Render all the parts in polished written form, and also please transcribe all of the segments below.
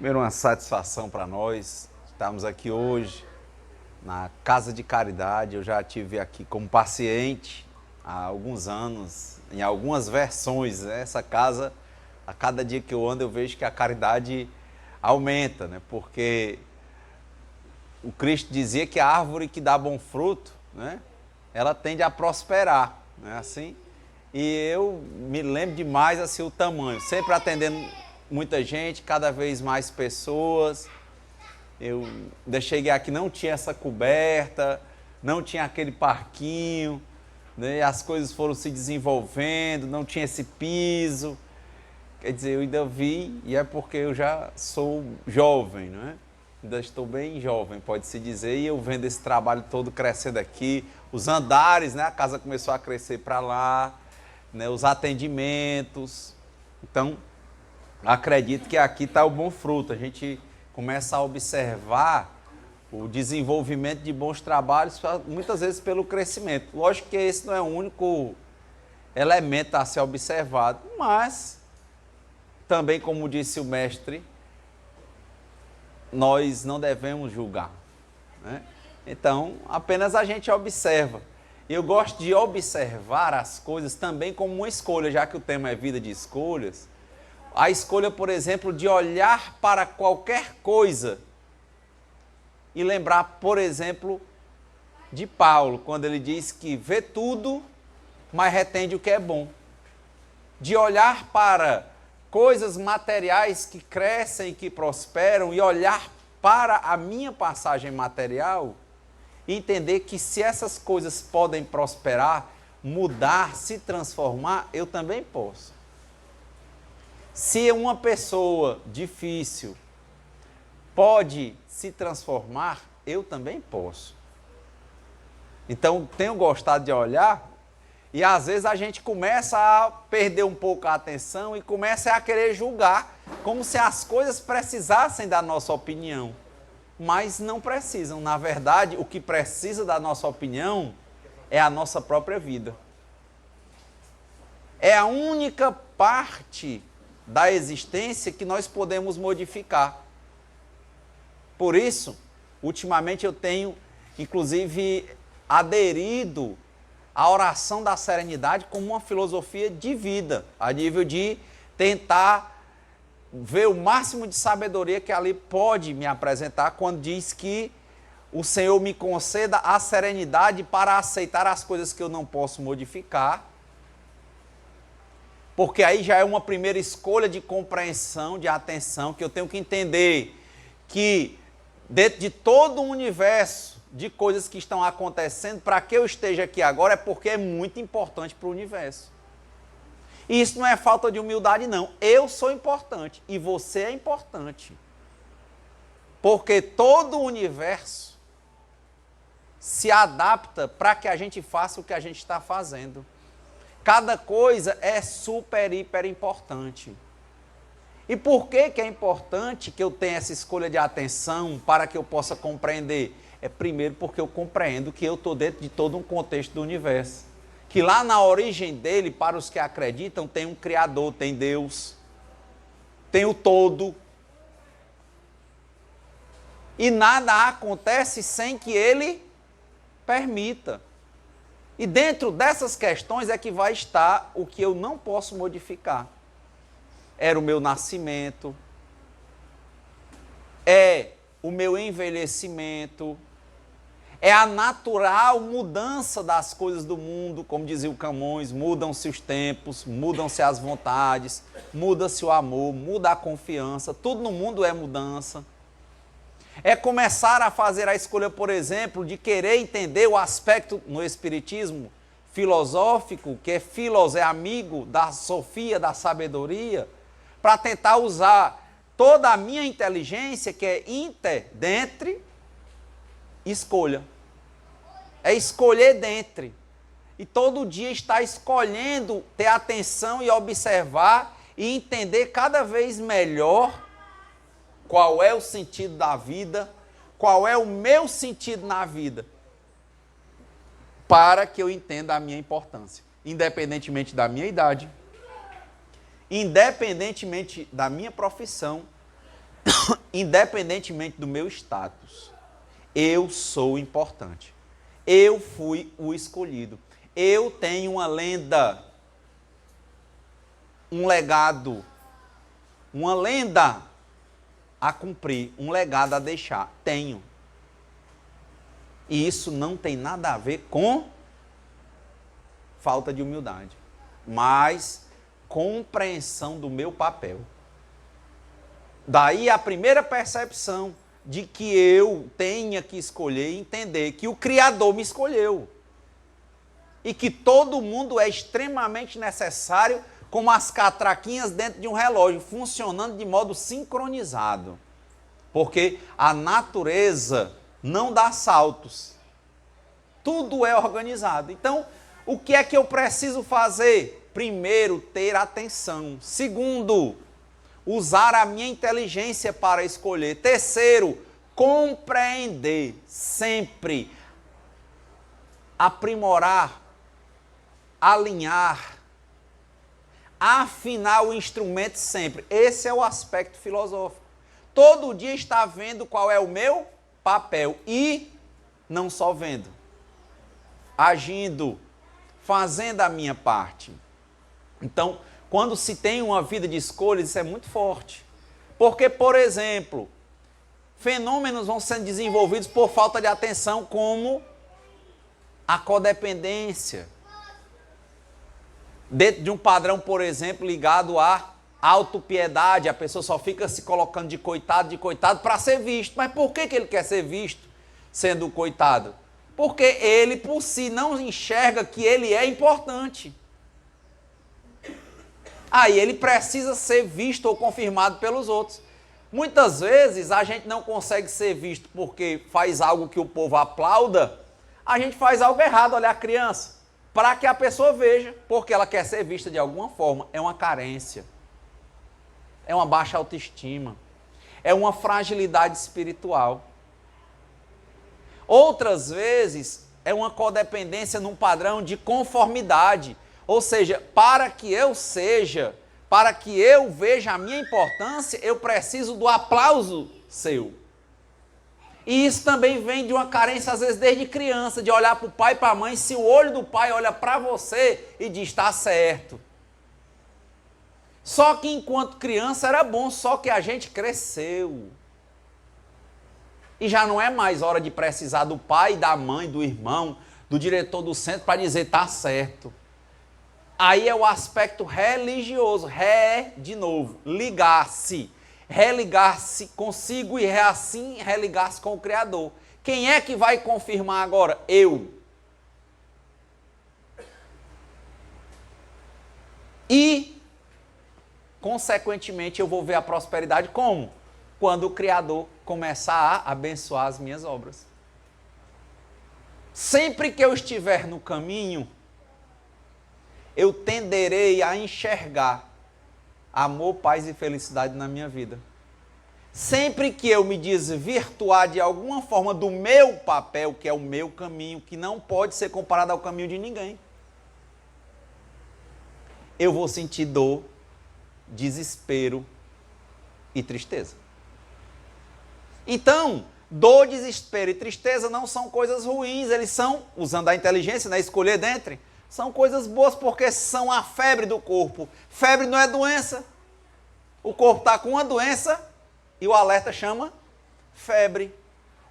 Primeiro, uma satisfação para nós. Estamos aqui hoje na Casa de Caridade. Eu já estive aqui como paciente há alguns anos, em algumas versões, né? Essa casa, a cada dia que eu ando, eu vejo que a caridade aumenta, né? Porque o Cristo dizia que a árvore que dá bom fruto, né? Ela tende a prosperar, não é assim? E eu me lembro demais assim o tamanho, sempre atendendo muita gente, cada vez mais pessoas. Eu cheguei aqui, não tinha essa coberta, não tinha aquele parquinho, né? As coisas foram se desenvolvendo, não tinha esse piso. Quer dizer, eu ainda vi, e é porque eu já sou jovem, não é? Ainda estou bem jovem, pode-se dizer, e eu vendo esse trabalho todo crescendo aqui, os andares, né? A casa começou a crescer para lá, né? Os atendimentos. Então, acredito que aqui está o bom fruto. A gente começa a observar o desenvolvimento de bons trabalhos, muitas vezes pelo crescimento. Lógico que esse não é o único elemento a ser observado, mas também, como disse o mestre, nós não devemos julgar, né? Então, apenas a gente observa. Eu gosto de observar as coisas também como uma escolha, já que o tema é vida de escolhas. A escolha, por exemplo, de olhar para qualquer coisa e lembrar, por exemplo, de Paulo, quando ele diz que vê tudo, mas retende o que é bom. De olhar para coisas materiais que crescem e que prosperam e olhar para a minha passagem material e entender que se essas coisas podem prosperar, mudar, se transformar, eu também posso. Se uma pessoa difícil pode se transformar, eu também posso. Então, tenho gostado de olhar e às vezes a gente começa a perder um pouco a atenção e começa a querer julgar, como se as coisas precisassem da nossa opinião. Mas não precisam. Na verdade, o que precisa da nossa opinião é a nossa própria vida. É a única parte da existência que nós podemos modificar. Por isso, ultimamente eu tenho, inclusive, aderido à oração da serenidade como uma filosofia de vida, a nível de tentar ver o máximo de sabedoria que ali pode me apresentar quando diz que o Senhor me conceda a serenidade para aceitar as coisas que eu não posso modificar, porque aí já é uma primeira escolha de compreensão, de atenção, que eu tenho que entender que dentro de todo o universo de coisas que estão acontecendo, para que eu esteja aqui agora é porque é muito importante para o universo. E isso não é falta de humildade, não. Eu sou importante e você é importante. Porque todo o universo se adapta para que a gente faça o que a gente está fazendo. Cada coisa é super, hiper importante. E por que é importante que eu tenha essa escolha de atenção para que eu possa compreender? É primeiro porque eu compreendo que eu estou dentro de todo um contexto do universo. Que lá na origem dele, para os que acreditam, tem um Criador, tem Deus, tem o todo. E nada acontece sem que ele permita. E dentro dessas questões é que vai estar o que eu não posso modificar. Era o meu nascimento, é o meu envelhecimento, é a natural mudança das coisas do mundo, como dizia o Camões, mudam-se os tempos, mudam-se as vontades, muda-se o amor, muda a confiança, tudo no mundo é mudança. É começar a fazer a escolha, por exemplo, de querer entender o aspecto no espiritismo filosófico, que é filos, é amigo da sofia, da sabedoria, para tentar usar toda a minha inteligência, que é inter, dentre, escolha. É escolher dentre. E todo dia estar escolhendo ter atenção e observar e entender cada vez melhor qual é o sentido da vida, qual é o meu sentido na vida, para que eu entenda a minha importância, independentemente da minha idade, independentemente da minha profissão, independentemente do meu status, eu sou importante. Eu fui o escolhido. Eu tenho uma lenda, um legado, uma lenda a cumprir, um legado a deixar. Tenho. E isso não tem nada a ver com falta de humildade, mas compreensão do meu papel. Daí a primeira percepção de que eu tenha que escolher e entender que o Criador me escolheu. E que todo mundo é extremamente necessário, como as catraquinhas dentro de um relógio, funcionando de modo sincronizado. Porque a natureza não dá saltos. Tudo é organizado. Então, o que é que eu preciso fazer? Primeiro, ter atenção. Segundo, usar a minha inteligência para escolher. Terceiro, compreender sempre. Aprimorar, alinhar, afinar o instrumento sempre. Esse é o aspecto filosófico. Todo dia está vendo qual é o meu papel e não só vendo, agindo, fazendo a minha parte. Então, quando se tem uma vida de escolhas, isso é muito forte. Porque, por exemplo, fenômenos vão sendo desenvolvidos por falta de atenção, como a codependência. Dentro de um padrão, por exemplo, ligado à autopiedade, a pessoa só fica se colocando de coitado para ser visto. Mas por que ele quer ser visto sendo coitado? Porque ele, por si, não enxerga que ele é importante. Aí ele precisa ser visto ou confirmado pelos outros. Muitas vezes a gente não consegue ser visto porque faz algo que o povo aplauda, a gente faz algo errado, olha a criança, para que a pessoa veja, porque ela quer ser vista de alguma forma. É uma carência, é uma baixa autoestima, é uma fragilidade espiritual. Outras vezes é uma codependência num padrão de conformidade, ou seja, para que eu veja a minha importância, eu preciso do aplauso seu. E isso também vem de uma carência, às vezes, desde criança, de olhar para o pai e para a mãe, se o olho do pai olha para você e diz, está certo. Só que enquanto criança era bom, só que a gente cresceu. E já não é mais hora de precisar do pai, da mãe, do irmão, do diretor do centro para dizer, está certo. Aí é o aspecto religioso, de novo, ligar-se. Religar-se consigo e assim religar-se com o Criador. Quem é que vai confirmar agora? Eu. E, consequentemente, eu vou ver a prosperidade como? Quando o Criador começar a abençoar as minhas obras. Sempre que eu estiver no caminho, eu tenderei a enxergar amor, paz e felicidade na minha vida. Sempre que eu me desvirtuar de alguma forma do meu papel, que é o meu caminho, que não pode ser comparado ao caminho de ninguém, eu vou sentir dor, desespero e tristeza. Então, dor, desespero e tristeza não são coisas ruins, eles são, usando a inteligência, né, escolher dentre, são coisas boas porque são a febre do corpo. Febre não é doença. O corpo está com uma doença e o alerta chama febre.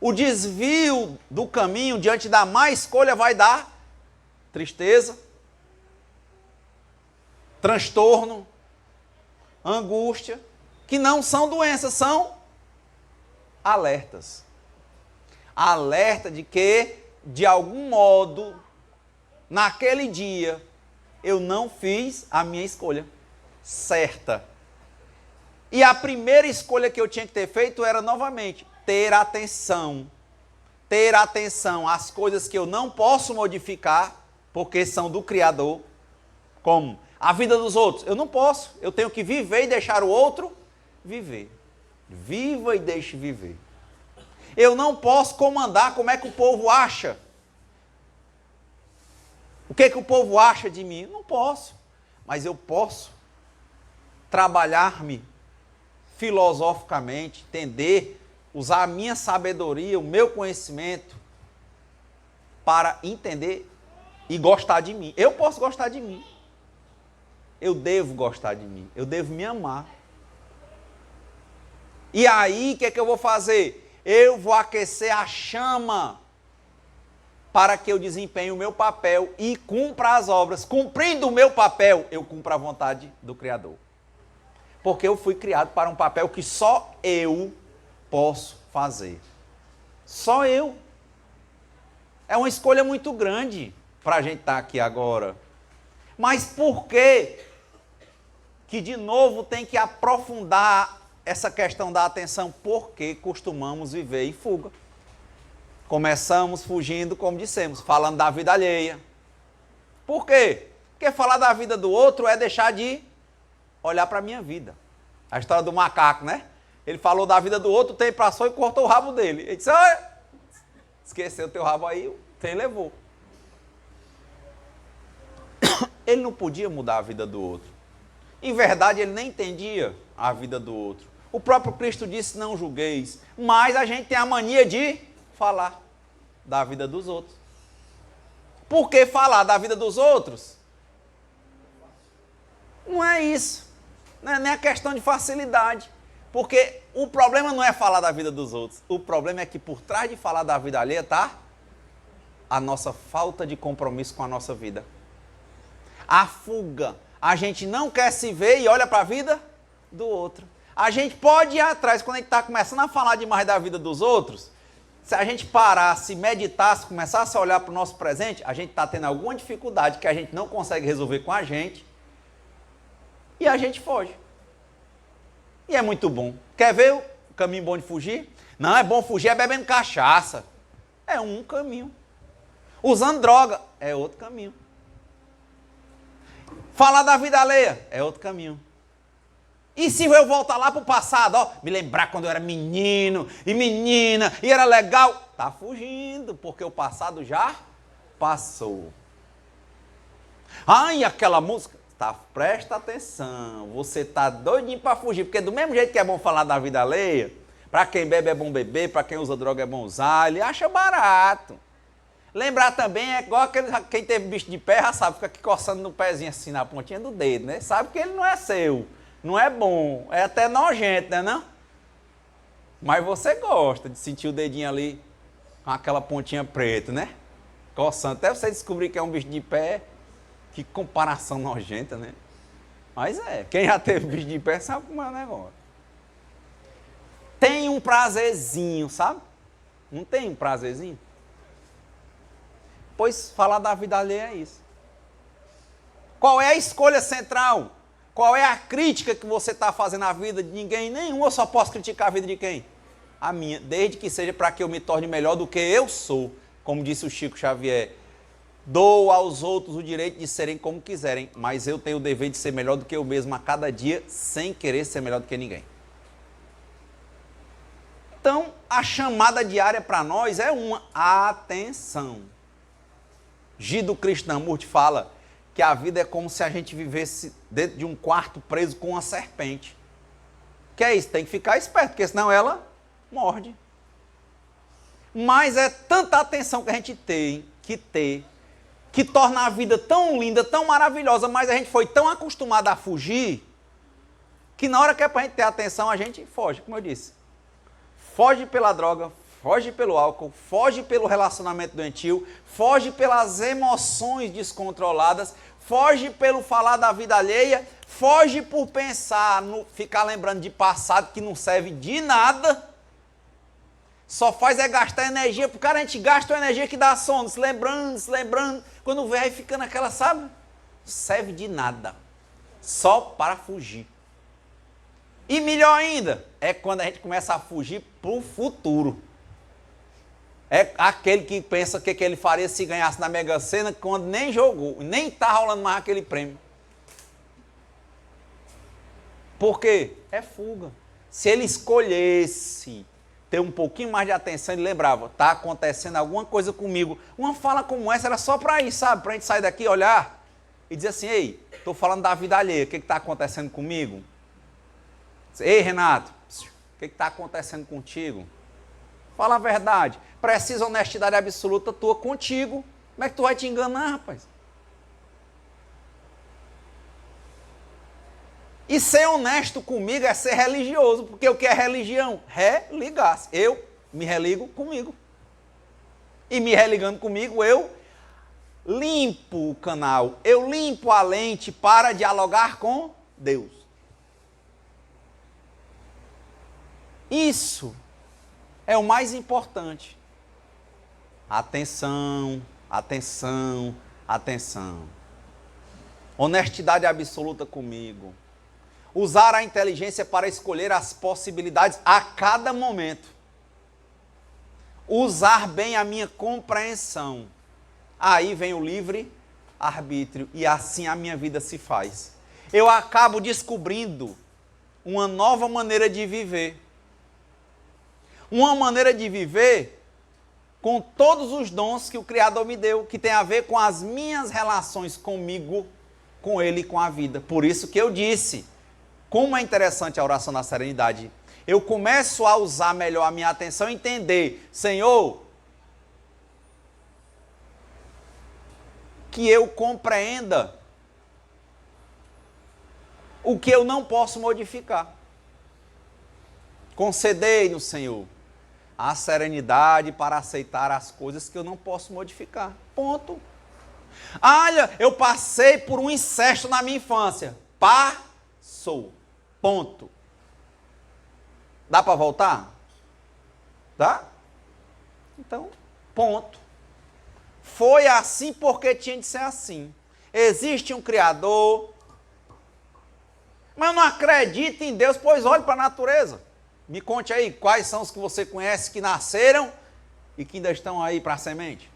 O desvio do caminho diante da má escolha vai dar tristeza, transtorno, angústia, que não são doenças, são alertas. Alerta de que, de algum modo, naquele dia, eu não fiz a minha escolha certa. E a primeira escolha que eu tinha que ter feito era, novamente, ter atenção. Ter atenção às coisas que eu não posso modificar, porque são do Criador. Como? A vida dos outros. Eu não posso. Eu tenho que viver e deixar o outro viver. Viva e deixe viver. Eu não posso comandar como é que o povo acha. O que o povo acha de mim? Eu não posso. Mas eu posso trabalhar-me filosoficamente, entender, usar a minha sabedoria, o meu conhecimento para entender e gostar de mim. Eu posso gostar de mim. Eu devo gostar de mim. Eu devo me amar. E aí, o que é que eu vou fazer? Eu vou aquecer a chama para que eu desempenhe o meu papel e cumpra as obras. Cumprindo o meu papel, eu cumpro a vontade do Criador. Porque eu fui criado para um papel que só eu posso fazer. Só eu. É uma escolha muito grande para a gente estar aqui agora. Mas por que de novo tem que aprofundar essa questão da atenção? Porque costumamos viver em fuga. Começamos fugindo, como dissemos, falando da vida alheia. Por quê? Porque falar da vida do outro é deixar de olhar para a minha vida. A história do macaco, né? Ele falou da vida do outro, o tempo passou e cortou o rabo dele. Ele disse, olha, esqueceu o teu rabo aí, o trem levou. Ele não podia mudar a vida do outro. Em verdade, ele nem entendia a vida do outro. O próprio Cristo disse, não julgueis. Mas a gente tem a mania de falar da vida dos outros. Por que falar da vida dos outros? Não é isso. Não é nem a questão de facilidade. Porque o problema não é falar da vida dos outros. O problema é que por trás de falar da vida alheia está a nossa falta de compromisso com a nossa vida. A fuga. A gente não quer se ver e olha para a vida do outro. A gente pode ir atrás, quando a gente está começando a falar demais da vida dos outros, se a gente parasse, meditasse, começasse a olhar para o nosso presente, a gente está tendo alguma dificuldade que a gente não consegue resolver com a gente e a gente foge. E é muito bom. Quer ver o caminho bom de fugir? Não, é bom fugir é bebendo cachaça. É um caminho. Usando droga é outro caminho. Falar da vida alheia é outro caminho. E se eu voltar lá para o passado, ó, me lembrar quando eu era menino e menina e era legal, tá fugindo, porque o passado já passou. Ai, aquela música, tá, presta atenção, você tá doidinho para fugir, porque do mesmo jeito que é bom falar da vida alheia, para quem bebe é bom beber, para quem usa droga é bom usar, ele acha barato. Lembrar também é igual quem teve bicho de pé, já sabe, fica aqui coçando no pezinho assim, na pontinha do dedo, né? Sabe que ele não é seu. Não é bom, é até nojento, né não? Mas você gosta de sentir o dedinho ali com aquela pontinha preta, né? Coçando, até você descobrir que é um bicho de pé. Que comparação nojenta, né? Mas é, quem já teve bicho de pé sabe como é o negócio. Tem um prazerzinho, sabe? Não tem um prazerzinho? Pois falar da vida alheia é isso. Qual é a escolha central? Qual é a crítica que você está fazendo à vida de ninguém? Nenhum. Eu só posso criticar a vida de quem? A minha. Desde que seja para que eu me torne melhor do que eu sou. Como disse o Chico Xavier. Dou aos outros o direito de serem como quiserem, mas eu tenho o dever de ser melhor do que eu mesmo a cada dia, sem querer ser melhor do que ninguém. Então, a chamada diária para nós é uma atenção. Gido Krishnamurti fala que a vida é como se a gente vivesse dentro de um quarto preso com uma serpente. Que é isso? Tem que ficar esperto, porque senão ela morde. Mas é tanta atenção que a gente tem que torna a vida tão linda, tão maravilhosa, mas a gente foi tão acostumado a fugir, que na hora que é para a gente ter atenção, a gente foge, como eu disse. Foge pela droga, foge pelo álcool, foge pelo relacionamento doentio, foge pelas emoções descontroladas, foge pelo falar da vida alheia, foge por pensar, ficar lembrando de passado que não serve de nada, só faz é gastar energia, porque cara, a gente gasta a energia que dá sono, se lembrando, quando vê aí fica naquela, sabe? Não serve de nada, só para fugir. E melhor ainda, é quando a gente começa a fugir para o futuro. É aquele que pensa que ele faria se ganhasse na Mega Sena, quando nem jogou, nem está rolando mais aquele prêmio. Por quê? É fuga. Se ele escolhesse ter um pouquinho mais de atenção, ele lembrava, está acontecendo alguma coisa comigo. Uma fala como essa era só para isso, sabe? Para a gente sair daqui, olhar e dizer assim, ei, estou falando da vida alheia, o que está acontecendo comigo? Ei, Renato, o que está acontecendo contigo? Fala a verdade. Precisa honestidade absoluta tua contigo. Como é que tu vai te enganar, rapaz? E ser honesto comigo é ser religioso, porque o que é religião? Religar-se. Eu me religo comigo. E me religando comigo, eu limpo o canal, eu limpo a lente para dialogar com Deus. Isso é o mais importante. Atenção, atenção, atenção. Honestidade absoluta comigo. Usar a inteligência para escolher as possibilidades a cada momento. Usar bem a minha compreensão. Aí vem o livre arbítrio e assim a minha vida se faz. Eu acabo descobrindo uma nova maneira de viver. Uma maneira de viver com todos os dons que o Criador me deu, que tem a ver com as minhas relações comigo, com Ele e com a vida. Por isso que eu disse, como é interessante a oração da serenidade. Eu começo a usar melhor a minha atenção e entender, Senhor, que eu compreenda o que eu não posso modificar. Concedei-no, Senhor, a serenidade para aceitar as coisas que eu não posso modificar. Ponto. Olha, eu passei por um incesto na minha infância. Passou. Ponto. Dá para voltar? Dá? Então, ponto. Foi assim porque tinha de ser assim. Existe um Criador, mas eu não acredito em Deus, pois olhe para a natureza. Me conte aí, quais são os que você conhece que nasceram e que ainda estão aí para a semente?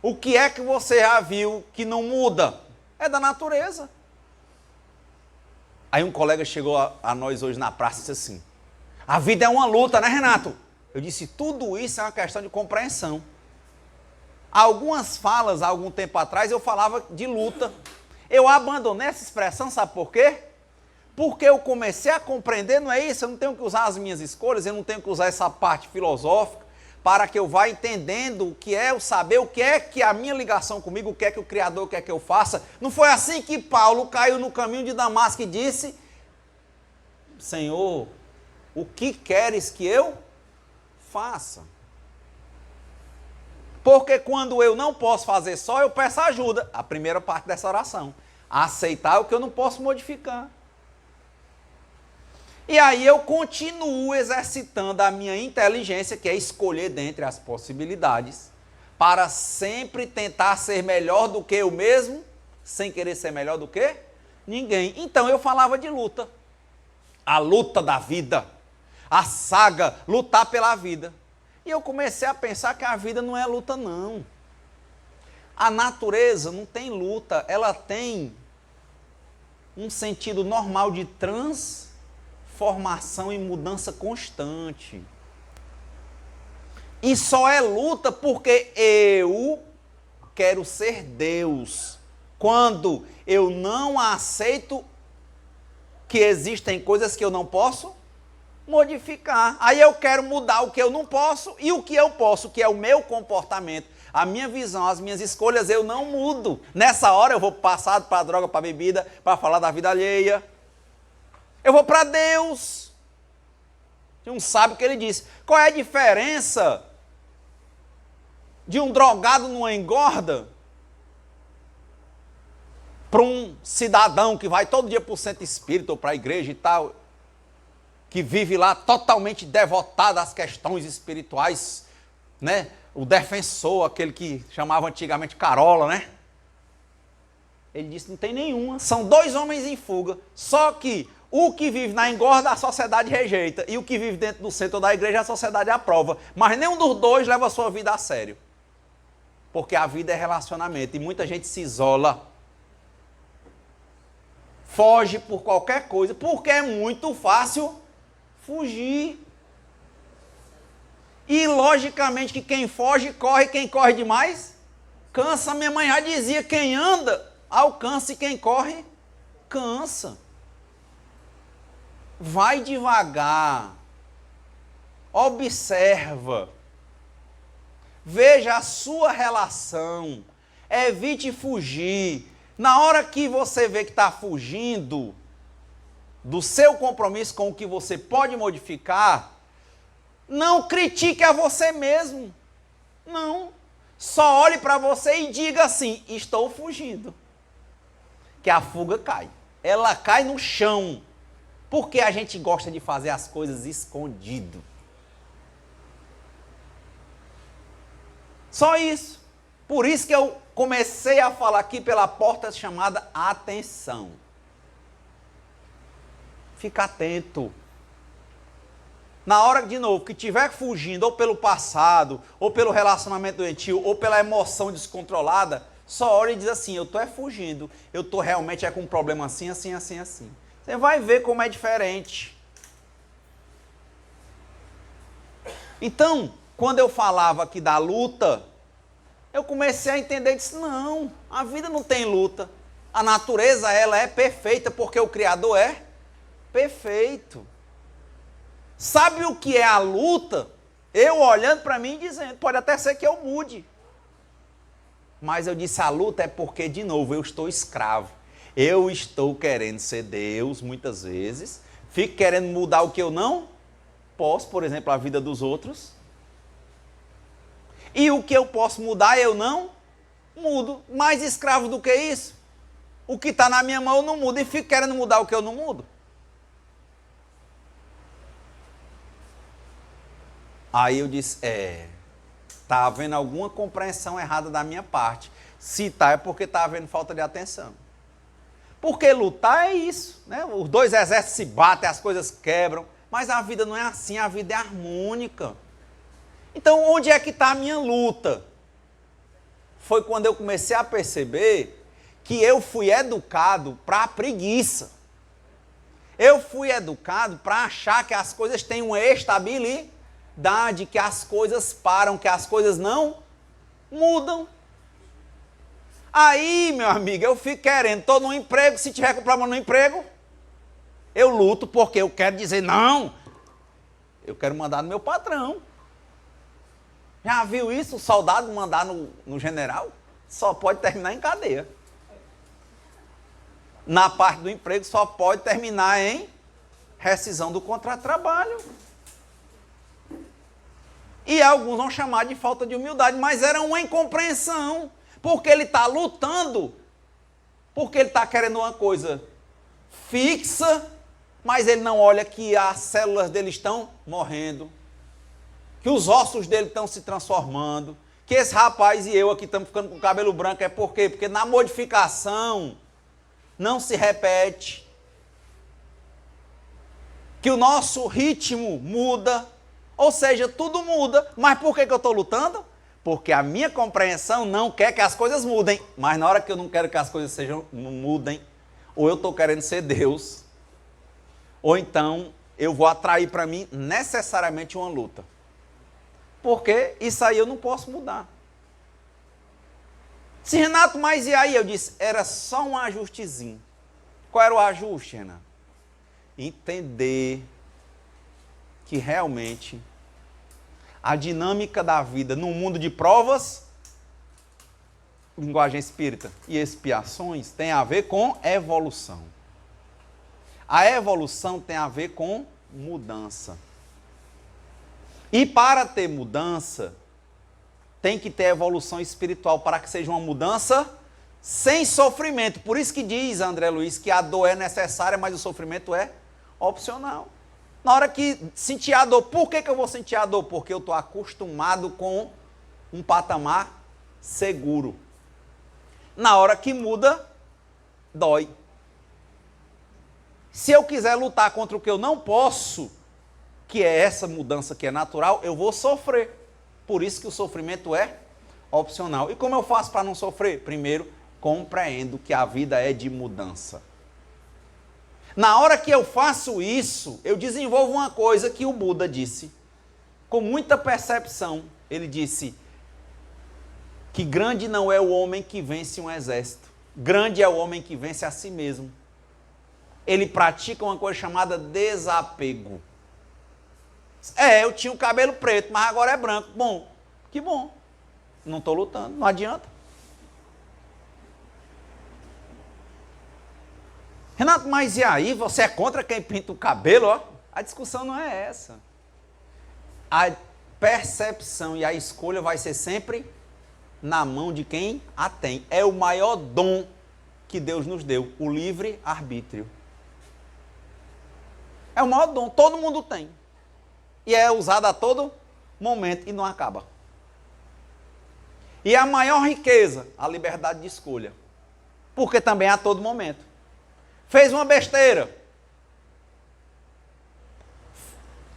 O que é que você já viu que não muda? É da natureza. Aí um colega chegou a nós hoje na praça e disse assim, a vida é uma luta, né, Renato? Eu disse, tudo isso é uma questão de compreensão. Algumas falas, há algum tempo atrás, eu falava de luta. Eu abandonei essa expressão, sabe por quê? Porque eu comecei a compreender, não é isso? Eu não tenho que usar as minhas escolhas, eu não tenho que usar essa parte filosófica para que eu vá entendendo o que é o saber, o que é que a minha ligação comigo, o que é que o Criador quer que eu faça. Não foi assim que Paulo caiu no caminho de Damasco e disse, Senhor, o que queres que eu faça? Porque quando eu não posso fazer só, eu peço ajuda. A primeira parte dessa oração. Aceitar o que eu não posso modificar. E aí eu continuo exercitando a minha inteligência, que é escolher dentre as possibilidades, para sempre tentar ser melhor do que eu mesmo, sem querer ser melhor do que ninguém. Então eu falava de luta. A luta da vida. A saga, lutar pela vida. E eu comecei a pensar que a vida não é luta, não. A natureza não tem luta, ela tem um sentido normal de transformação e mudança constante. E só é luta porque eu quero ser Deus. Quando eu não aceito que existem coisas que eu não posso modificar. Aí eu quero mudar o que eu não posso e o que eu posso, que é o meu comportamento, a minha visão, as minhas escolhas, eu não mudo. Nessa hora eu vou passar para a droga, para a bebida, para falar da vida alheia. Eu vou para Deus. Um sábio que ele disse, qual é a diferença de um drogado numa engorda para um cidadão que vai todo dia para o centro espírita ou para a igreja e tal, que vive lá totalmente devotado às questões espirituais, né? O defensor, aquele que chamava antigamente Carola, né? Ele disse, não tem nenhuma. São dois homens em fuga, só que o que vive na engorda a sociedade rejeita e o que vive dentro do centro da igreja a sociedade aprova. Mas nenhum dos dois leva a sua vida a sério. Porque a vida é relacionamento e muita gente se isola. Foge por qualquer coisa, porque é muito fácil fugir. E logicamente que quem foge, corre, quem corre demais, cansa. Minha mãe já dizia, quem anda, alcança e quem corre, cansa. Vai devagar. Observa. Veja a sua relação. Evite fugir. Na hora que você vê que está fugindo do seu compromisso com o que você pode modificar, não critique a você mesmo. Não. Só olhe para você e diga assim: estou fugindo. Que a fuga cai. Ela cai no chão. Porque a gente gosta de fazer as coisas escondido. Só isso. Por isso que eu comecei a falar aqui pela porta chamada atenção. Fica atento. Na hora, de novo, que estiver fugindo, ou pelo passado, ou pelo relacionamento doentio, ou pela emoção descontrolada, só olha e diz assim: eu estou fugindo, eu estou realmente com um problema assim, assim, assim, assim. Você vai ver como é diferente. Então, quando eu falava aqui da luta, eu comecei a entender e disse: não, a vida não tem luta. A natureza, ela é perfeita porque o Criador é perfeito. Sabe o que é a luta? Eu olhando para mim e dizendo: pode até ser que eu mude. Mas eu disse: a luta é porque, de novo, eu estou escravo. Eu estou querendo ser Deus, muitas vezes. Fico querendo mudar o que eu não posso, por exemplo, a vida dos outros. E o que eu posso mudar, eu não mudo. Mais escravo do que isso? O que está na minha mão eu não mudo. E fico querendo mudar o que eu não mudo. Aí eu disse: está havendo alguma compreensão errada da minha parte. Se está, é porque está havendo falta de atenção. Porque lutar é isso, né? Os dois exércitos se batem, as coisas quebram. Mas a vida não é assim, a vida é harmônica. Então, onde é que está a minha luta? Foi quando eu comecei a perceber que eu fui educado para a preguiça. Eu fui educado para achar que as coisas têm uma estabilidade, que as coisas param, que as coisas não mudam. Aí, meu amigo, eu fico querendo, estou no emprego, se tiver com problema no emprego, eu luto porque eu quero dizer: não, eu quero mandar no meu patrão. Já viu isso? O soldado mandar no general? Só pode terminar em cadeia. Na parte do emprego só pode terminar em rescisão do contrato de trabalho. E alguns vão chamar de falta de humildade, mas era uma incompreensão. Porque ele está lutando, porque ele está querendo uma coisa fixa, mas ele não olha que as células dele estão morrendo, que os ossos dele estão se transformando, que esse rapaz e eu aqui estamos ficando com o cabelo branco. É por quê? Porque na modificação não se repete, que o nosso ritmo muda, ou seja, tudo muda. Mas por que eu estou lutando? Porque a minha compreensão não quer que as coisas mudem. Mas na hora que eu não quero que as coisas mudem, ou eu estou querendo ser Deus, ou então eu vou atrair para mim necessariamente uma luta. Porque isso aí eu não posso mudar. Se Renato, mas e aí? Eu disse: era só um ajustezinho. Qual era o ajuste, Renato? Entender que realmente a dinâmica da vida no mundo de provas, linguagem espírita, e expiações tem a ver com evolução. A evolução tem a ver com mudança. E para ter mudança, tem que ter evolução espiritual para que seja uma mudança sem sofrimento. Por isso que diz André Luiz que a dor é necessária, mas o sofrimento é opcional. Na hora que sentir a dor, por que eu vou sentir a dor? Porque eu estou acostumado com um patamar seguro. Na hora que muda, dói. Se eu quiser lutar contra o que eu não posso, que é essa mudança que é natural, eu vou sofrer. Por isso que o sofrimento é opcional. E como eu faço para não sofrer? Primeiro, compreendo que a vida é de mudança. Na hora que eu faço isso, eu desenvolvo uma coisa que o Buda disse, com muita percepção. Ele disse que grande não é o homem que vence um exército. Grande é o homem que vence a si mesmo. ele pratica uma coisa chamada desapego. Eu tinha o cabelo preto, mas agora é branco. Bom, que bom. Não estou lutando, não adianta. Renato, mas e aí? Você é contra quem pinta o cabelo? Ó? A discussão não é essa. A percepção e a escolha vai ser sempre na mão de quem a tem. É o maior dom que Deus nos deu, o livre-arbítrio. É o maior dom, todo mundo tem. E é usado a todo momento e não acaba. E a maior riqueza, a liberdade de escolha. Porque também é a todo momento. Fez uma besteira.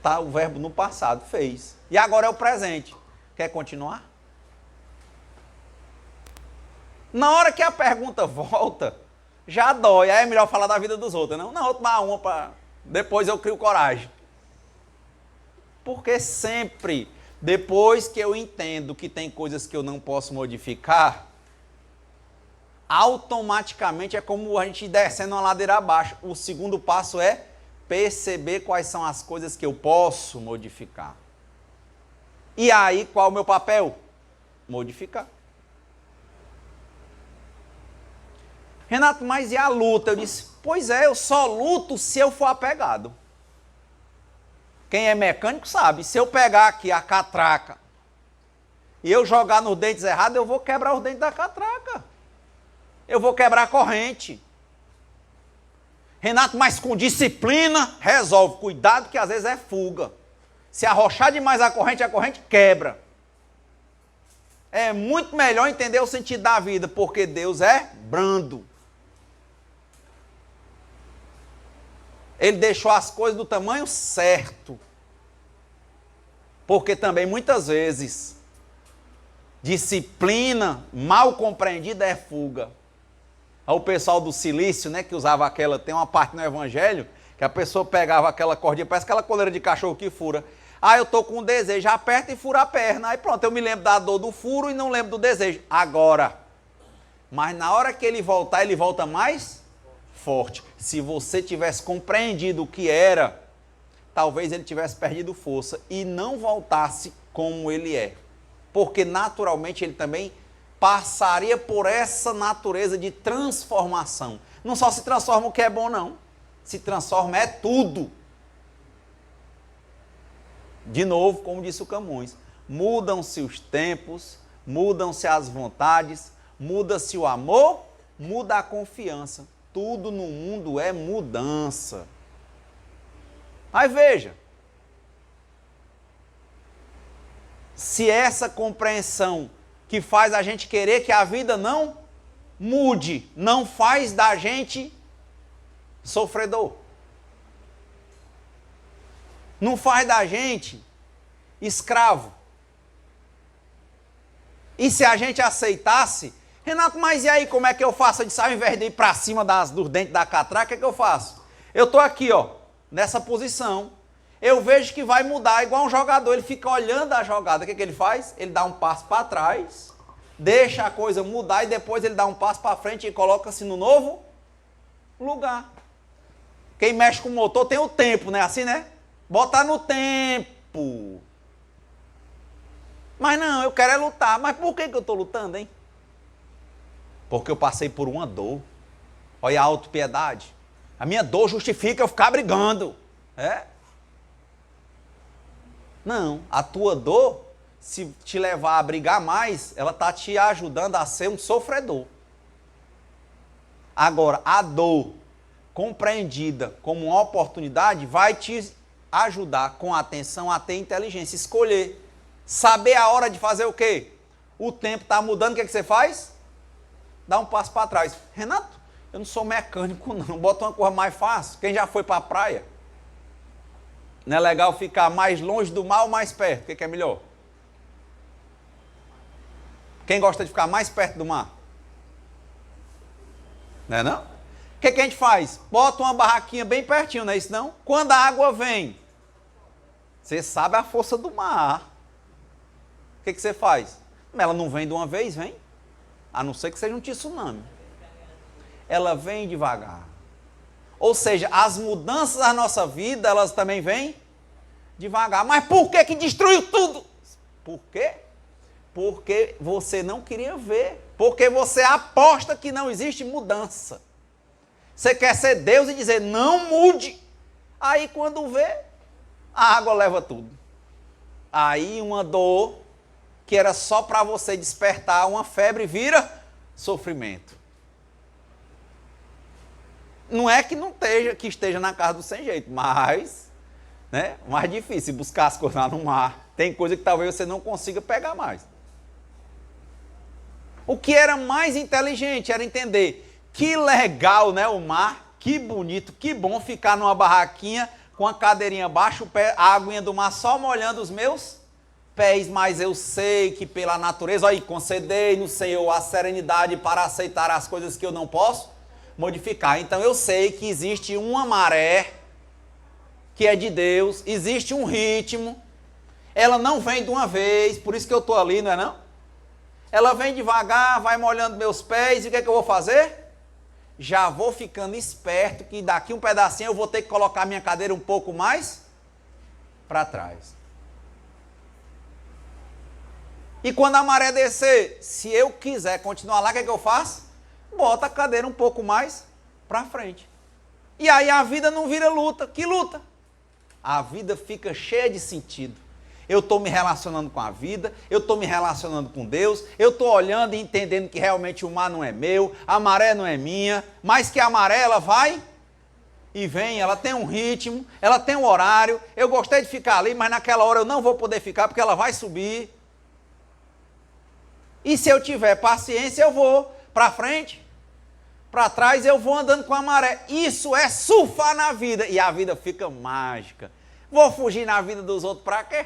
Tá o verbo no passado, fez. E agora é o presente. Quer continuar? Na hora que a pergunta volta, já dói. Aí é melhor falar da vida dos outros, não? Não, vou tomar uma para... Depois eu crio coragem. Porque sempre, depois que eu entendo que tem coisas que eu não posso modificar, automaticamente é como a gente descendo uma ladeira abaixo. O segundo passo é perceber quais são as coisas que eu posso modificar. E aí, qual é o meu papel? Modificar. Renato, mas e a luta? Eu disse, pois é, eu só luto se eu for apegado. Quem é mecânico sabe, se eu pegar aqui a catraca e eu jogar nos dentes errados, eu vou quebrar os dentes da catraca. Eu vou quebrar a corrente. Renato, mas com disciplina resolve. Cuidado que às vezes é fuga. Se arrochar demais a corrente quebra. É muito melhor entender o sentido da vida, porque Deus é brando. Ele deixou as coisas do tamanho certo. Porque também muitas vezes disciplina mal compreendida é fuga. O pessoal do Silício, né, que usava aquela, tem uma parte no Evangelho, que a pessoa pegava aquela cordinha, parece aquela coleira de cachorro que fura. Eu tô com um desejo, aperta e fura a perna. Aí pronto, eu me lembro da dor do furo e não lembro do desejo. Agora, mas na hora que ele voltar, ele volta mais forte. Se você tivesse compreendido o que era, talvez ele tivesse perdido força e não voltasse como ele é. Porque naturalmente ele também passaria por essa natureza de transformação. Não só se transforma o que é bom, não. Se transforma é tudo. De novo, como disse o Camões, mudam-se os tempos, mudam-se as vontades, muda-se o amor, muda a confiança. Tudo no mundo é mudança. Aí veja, se essa compreensão que faz a gente querer que a vida não mude, não faz da gente sofredor. Não faz da gente escravo. E se a gente aceitasse, Renato, mas e aí como é que eu faço? Eu disse, ao invés de ir para cima dos dentes da catraca, o que eu faço? Eu estou aqui, ó, nessa posição. Eu vejo que vai mudar, igual um jogador, ele fica olhando a jogada. O que ele faz? Ele dá um passo para trás, deixa a coisa mudar e depois ele dá um passo para frente e coloca-se no novo lugar. Quem mexe com o motor tem o tempo, né? Assim, né? Botar no tempo. Mas não, eu quero é lutar. Mas por que eu estou lutando, hein? Porque eu passei por uma dor. Olha a autopiedade. A minha dor justifica eu ficar brigando. É? Não, a tua dor, se te levar a brigar mais, ela está te ajudando a ser um sofredor. Agora, a dor compreendida como uma oportunidade vai te ajudar com atenção a ter inteligência, escolher, saber a hora de fazer o quê? O tempo está mudando, o que você faz? Dá um passo para trás. Renato, eu não sou mecânico não, bota uma coisa mais fácil. Quem já foi para a praia? Não é legal ficar mais longe do mar ou mais perto? O que é melhor? Quem gosta de ficar mais perto do mar? Não é não? O que a gente faz? Bota uma barraquinha bem pertinho, não é isso não? Quando a água vem, você sabe a força do mar. O que você faz? Ela não vem de uma vez, vem. A não ser que seja um tsunami. Ela vem devagar. Ou seja, as mudanças da nossa vida, elas também vêm devagar. Mas por que destruiu tudo? Por quê? Porque você não queria ver. Porque você aposta que não existe mudança. Você quer ser Deus e dizer, não mude. Aí quando vê, a água leva tudo. Aí uma dor que era só para você despertar uma febre vira sofrimento. Não é que não esteja, que esteja na casa do sem jeito, mas mais difícil buscar as coisas lá no mar. Tem coisa que talvez você não consiga pegar mais. O que era mais inteligente era entender que legal, né, o mar, que bonito, que bom ficar numa barraquinha com a cadeirinha abaixo, o pé, a aguinha do mar só molhando os meus pés, mas eu sei que pela natureza, aí concedei no Senhor a serenidade para aceitar as coisas que eu não posso modificar. Então eu sei que existe uma maré que é de Deus, existe um ritmo, ela não vem de uma vez, por isso que eu estou ali, não é não? Ela vem devagar, vai molhando meus pés, e o que é que eu vou fazer? Já vou ficando esperto que daqui um pedacinho eu vou ter que colocar minha cadeira um pouco mais para trás. E quando a maré descer, se eu quiser continuar lá, o que é que eu faço? Bota a cadeira um pouco mais para frente. E aí a vida não vira luta. Que luta? A vida fica cheia de sentido. Eu estou me relacionando com a vida, eu estou me relacionando com Deus, eu estou olhando e entendendo que realmente o mar não é meu, a maré não é minha, mas que a maré ela vai e vem, ela tem um ritmo, ela tem um horário, eu gostei de ficar ali, mas naquela hora eu não vou poder ficar porque ela vai subir. E se eu tiver paciência, eu vou para frente, para trás, eu vou andando com a maré. Isso é surfar na vida e a vida fica mágica. Vou fugir na vida dos outros para quê?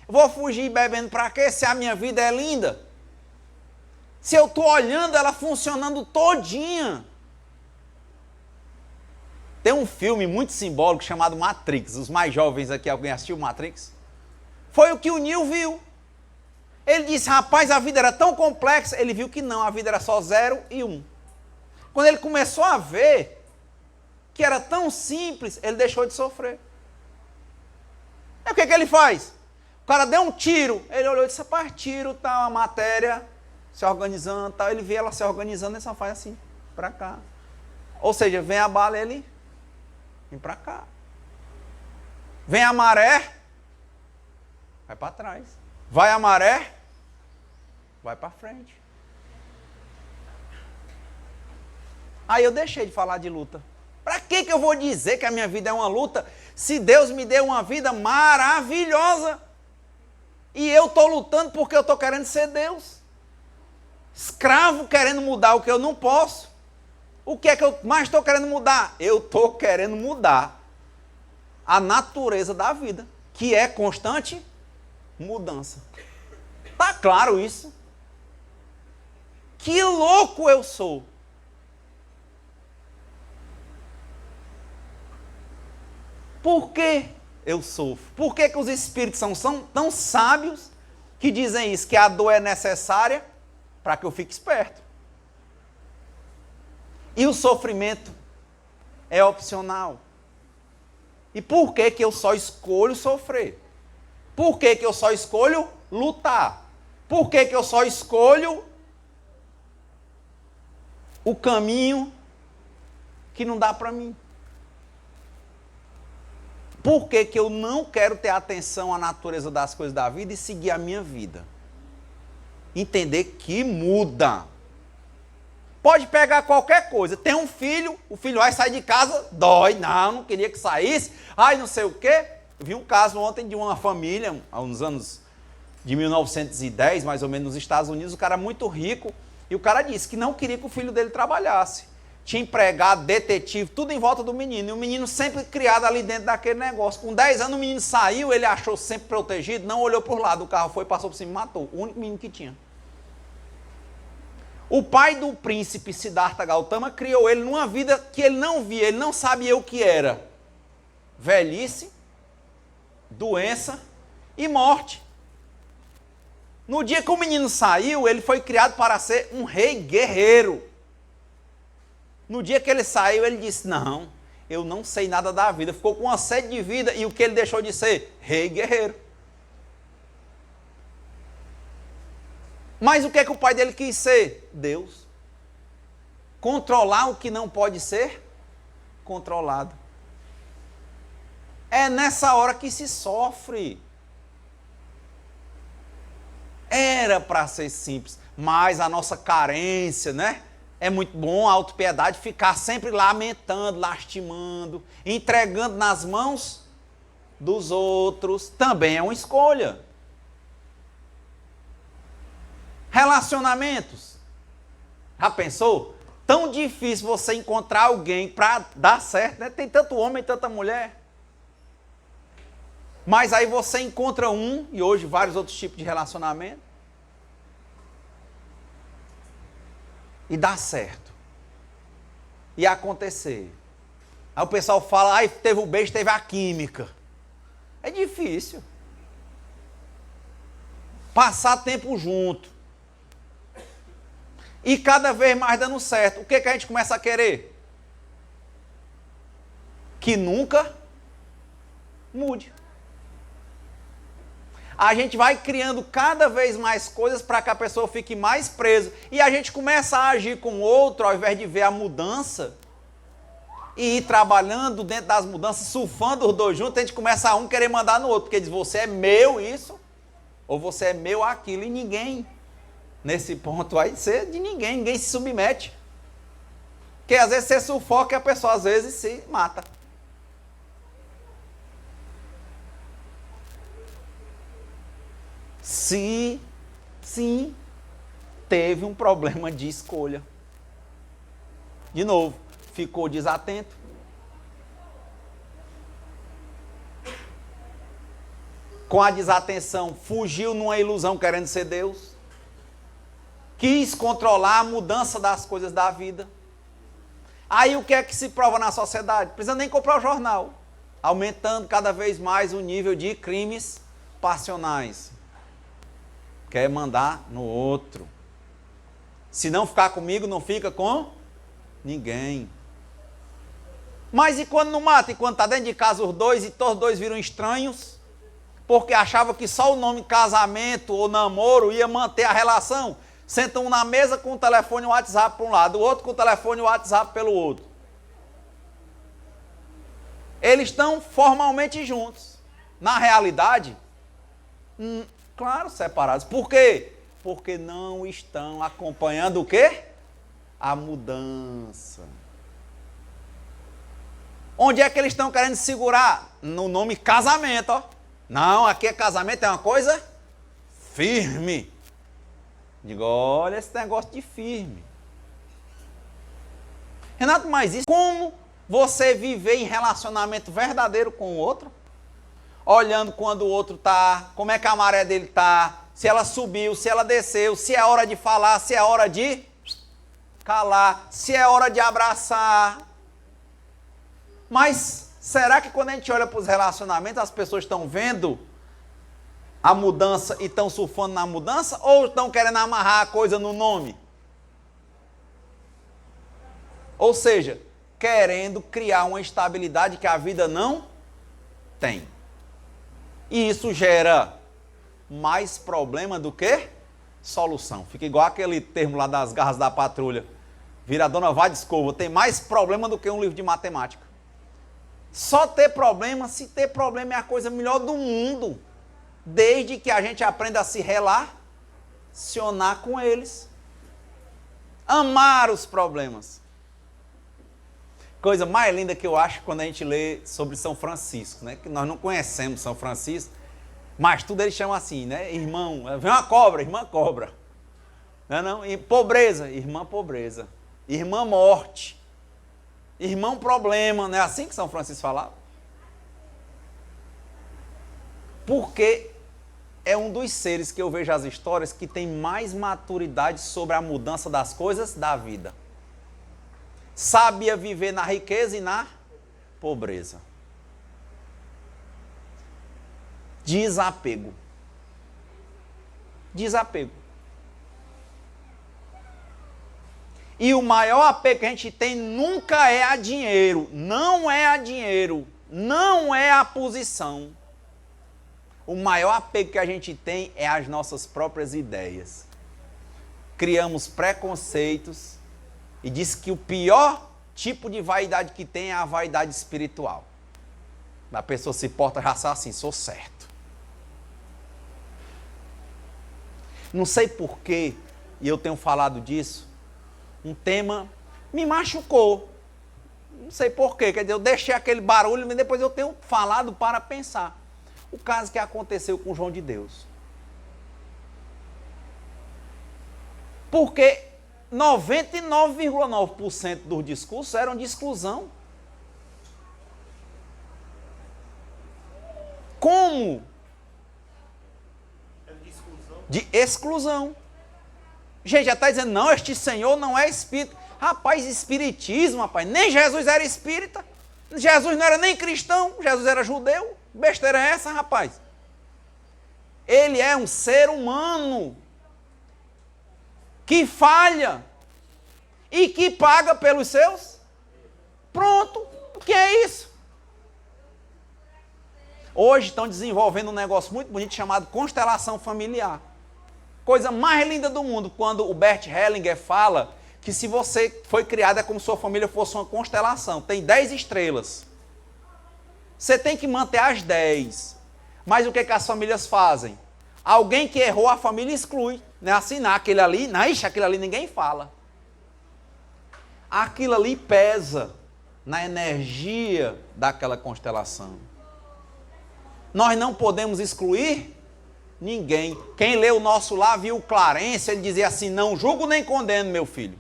Vou fugir bebendo para quê? Se a minha vida é linda. Se eu estou olhando ela funcionando todinha. Tem um filme muito simbólico chamado Matrix. Os mais jovens aqui, alguém assistiu Matrix? Foi o que o Neo viu. Ele disse, rapaz, a vida era tão complexa. Ele viu que não, a vida era só 0 e 1. Quando ele começou a ver que era tão simples, ele deixou de sofrer. E o que ele faz? O cara deu um tiro, ele olhou e disse, rapaz, tiro, tá uma matéria se organizando, tal. Ele vê ela se organizando e só faz assim, pra cá. Ou seja, vem a bala, ele vem pra cá. Vem a maré, vai pra trás. Vai a maré, vai pra frente. Aí eu deixei de falar de luta. Pra que eu vou dizer que a minha vida é uma luta, se Deus me deu uma vida maravilhosa? E eu estou lutando porque eu estou querendo ser Deus. Escravo querendo mudar o que eu não posso. O que é que eu mais estou querendo mudar? Eu estou querendo mudar a natureza da vida, que é constante mudança. Tá claro isso? Que louco eu sou. Por que eu sofro? Por que os espíritos são tão sábios que dizem isso, que a dor é necessária para que eu fique esperto? E o sofrimento é opcional. E por que eu só escolho sofrer? Por que eu só escolho lutar? Por que eu só escolho o caminho que não dá para mim? Por que eu não quero ter atenção à natureza das coisas da vida e seguir a minha vida? Entender que muda. Pode pegar qualquer coisa. Tem um filho, o filho vai sair de casa, dói. Não queria que saísse. Ai, não sei o quê. Eu vi um caso ontem de uma família, há uns anos de 1910, mais ou menos, nos Estados Unidos, o cara muito rico, e o cara disse que não queria que o filho dele trabalhasse. Tinha empregado, detetive, tudo em volta do menino. E o menino sempre criado ali dentro daquele negócio. Com 10 anos o menino saiu, ele achou sempre protegido, não olhou por lado. O carro foi, passou por cima e matou. O único menino que tinha. O pai do príncipe Siddhartha Gautama criou ele numa vida que ele não via, ele não sabia o que era. Velhice, doença e morte. No dia que o menino saiu, ele foi criado para ser um rei guerreiro. No dia que ele saiu, ele disse, não, eu não sei nada da vida. Ficou com uma sede de vida e o que ele deixou de ser? Rei guerreiro. Mas o que é que o pai dele quis ser? Deus. Controlar o que não pode ser controlado. É nessa hora que se sofre. Era para ser simples, mas a nossa carência, né? É muito bom a autopiedade ficar sempre lamentando, lastimando, entregando nas mãos dos outros. Também é uma escolha. Relacionamentos. Já pensou? Tão difícil você encontrar alguém para dar certo, né? Tem tanto homem e tanta mulher. Mas aí você encontra um, e hoje vários outros tipos de relacionamento, e dá certo. E acontecer. Aí o pessoal fala, ai, teve o beijo, teve a química. É difícil. Passar tempo junto. E cada vez mais dando certo. O que que a gente começa a querer? Que nunca mude. A gente vai criando cada vez mais coisas para que a pessoa fique mais presa. E a gente começa a agir com o outro, ao invés de ver a mudança, e ir trabalhando dentro das mudanças, surfando os dois juntos, a gente começa a um querer mandar no outro, porque diz, você é meu isso, ou você é meu aquilo, e ninguém, nesse ponto vai ser de ninguém, ninguém se submete. Porque às vezes você sufoca e a pessoa às vezes se mata. Sim, teve um problema de escolha. De novo, ficou desatento. Com a desatenção, fugiu numa ilusão querendo ser Deus. Quis controlar a mudança das coisas da vida. Aí o que é que se prova na sociedade? Precisa nem comprar o jornal. Aumentando cada vez mais o nível de crimes passionais. Quer mandar no outro. Se não ficar comigo, não fica com ninguém. Mas e quando não mata? E quando está dentro de casa os dois e todos os dois viram estranhos? Porque achava que só o nome casamento ou namoro ia manter a relação. Sentam um na mesa com o telefone e o WhatsApp para um lado, o outro com o telefone e o WhatsApp pelo outro. Eles estão formalmente juntos. Na realidade, claro, separados. Por quê? Porque não estão acompanhando o quê? A mudança. Onde é que eles estão querendo segurar? No nome casamento, ó. Não, aqui é casamento, é uma coisa firme. Digo, olha esse negócio de firme. Renato, mas isso, como você viver em relacionamento verdadeiro com o outro? Olhando quando o outro está, como é que a maré dele está, se ela subiu, se ela desceu, se é hora de falar, se é hora de calar, se é hora de abraçar. Mas será que quando a gente olha para os relacionamentos, as pessoas estão vendo a mudança e estão surfando na mudança, ou estão querendo amarrar a coisa no nome? Ou seja, querendo criar uma estabilidade que a vida não tem. E isso gera mais problema do que solução. Fica igual aquele termo lá das garras da patrulha. Vira a dona Vá de escova. Tem mais problema do que um livro de matemática. Só ter problema, se ter problema é a coisa melhor do mundo. Desde que a gente aprenda a se relacionar com eles. Amar os problemas. Coisa mais linda que eu acho quando a gente lê sobre São Francisco, né? Que nós não conhecemos São Francisco, mas tudo eles chamam assim, né? Irmão, vem uma cobra, irmã cobra. Não é não? E pobreza, irmã pobreza. Irmã morte. Irmão problema, não é assim que São Francisco falava? Porque é um dos seres que eu vejo as histórias que tem mais maturidade sobre a mudança das coisas da vida. Sabia viver na riqueza e na pobreza. Desapego. Desapego. E o maior apego que a gente tem nunca é a dinheiro, não é a dinheiro, não é a posição. O maior apego que a gente tem é às nossas próprias ideias. Criamos preconceitos e diz que o pior tipo de vaidade que tem é a vaidade espiritual. A pessoa se porta já sabe assim, sou certo. Não sei porquê, e eu tenho falado disso, um tema me machucou. Não sei porquê, quer dizer, eu deixei aquele barulho, mas depois eu tenho falado para pensar. O caso que aconteceu com João de Deus. Porque 99,9% dos discursos eram de exclusão. Como? De exclusão. Gente, já está dizendo, não, este Senhor não é espírita. Rapaz, espiritismo, rapaz, nem Jesus era espírita. Jesus não era nem cristão, Jesus era judeu. Besteira é essa, rapaz? Ele é um ser humano que falha e que paga pelos seus. Pronto, o que é isso? Hoje estão desenvolvendo um negócio muito bonito chamado constelação familiar. Coisa mais linda do mundo, quando o Bert Hellinger fala que se você foi criado é como se sua família fosse uma constelação. Tem 10 estrelas. Você tem que manter as 10. Mas o que as famílias fazem? Alguém que errou, a família exclui. Não é assim, não. Aquele ali, não, ixi, aquele ali ninguém fala. Aquilo ali pesa na energia daquela constelação. Nós não podemos excluir ninguém. Quem lê o Nosso Lar viu o Clarence, ele dizia assim, não julgo nem condeno, meu filho.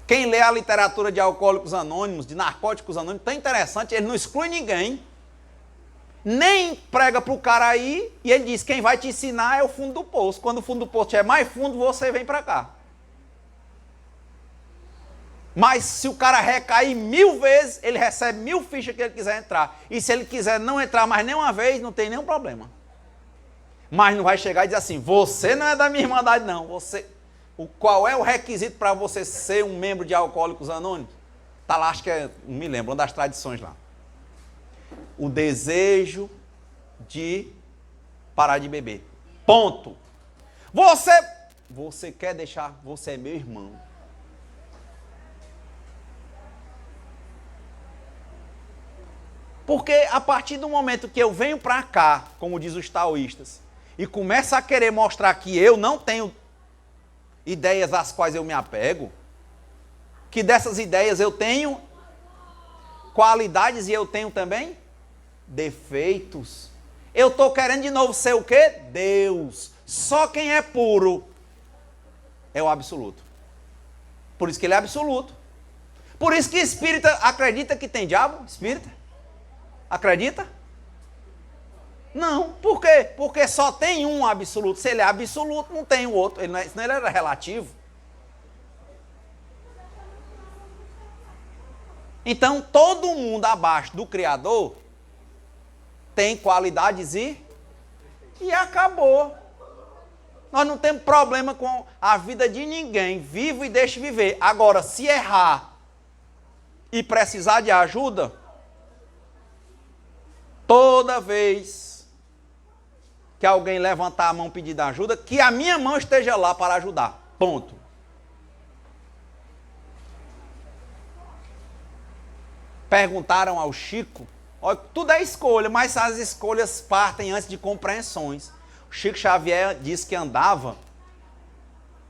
Quem lê a literatura de Alcoólicos Anônimos, de Narcóticos Anônimos, tão interessante, ele não exclui ninguém. Nem prega para o cara aí, e ele diz, quem vai te ensinar é o fundo do poço. Quando o fundo do poço é mais fundo, você vem para cá. Mas se o cara recair 1000 vezes, ele recebe 1000 fichas que ele quiser entrar. E se ele quiser não entrar mais nenhuma vez, não tem nenhum problema. Mas não vai chegar e dizer assim, você não é da minha irmandade não. Qual é o requisito para você ser um membro de Alcoólicos Anônimos? Está lá, acho que é, não me lembro, uma das tradições lá. O desejo de parar de beber. Ponto. Você quer deixar, você é meu irmão. Porque a partir do momento que eu venho para cá, como diz os taoístas, e começo a querer mostrar que eu não tenho ideias às quais eu me apego, que dessas ideias eu tenho qualidades e eu tenho também defeitos. Eu estou querendo de novo ser o quê? Deus. Só quem é puro é o absoluto. Por isso que ele é absoluto. Por isso que espírita acredita que tem diabo? Espírita? Acredita? Não. Por quê? Porque só tem um absoluto. Se ele é absoluto, não tem o outro. Senão ele era relativo. Então, todo mundo abaixo do Criador tem qualidades e acabou. Nós não temos problema com a vida de ninguém. Vivo e deixe viver. Agora, se errar e precisar de ajuda, toda vez que alguém levantar a mão pedindo ajuda, que a minha mão esteja lá para ajudar. Ponto. Perguntaram ao Chico, olha, tudo é escolha, mas as escolhas partem antes de compreensões. O Chico Xavier disse que andava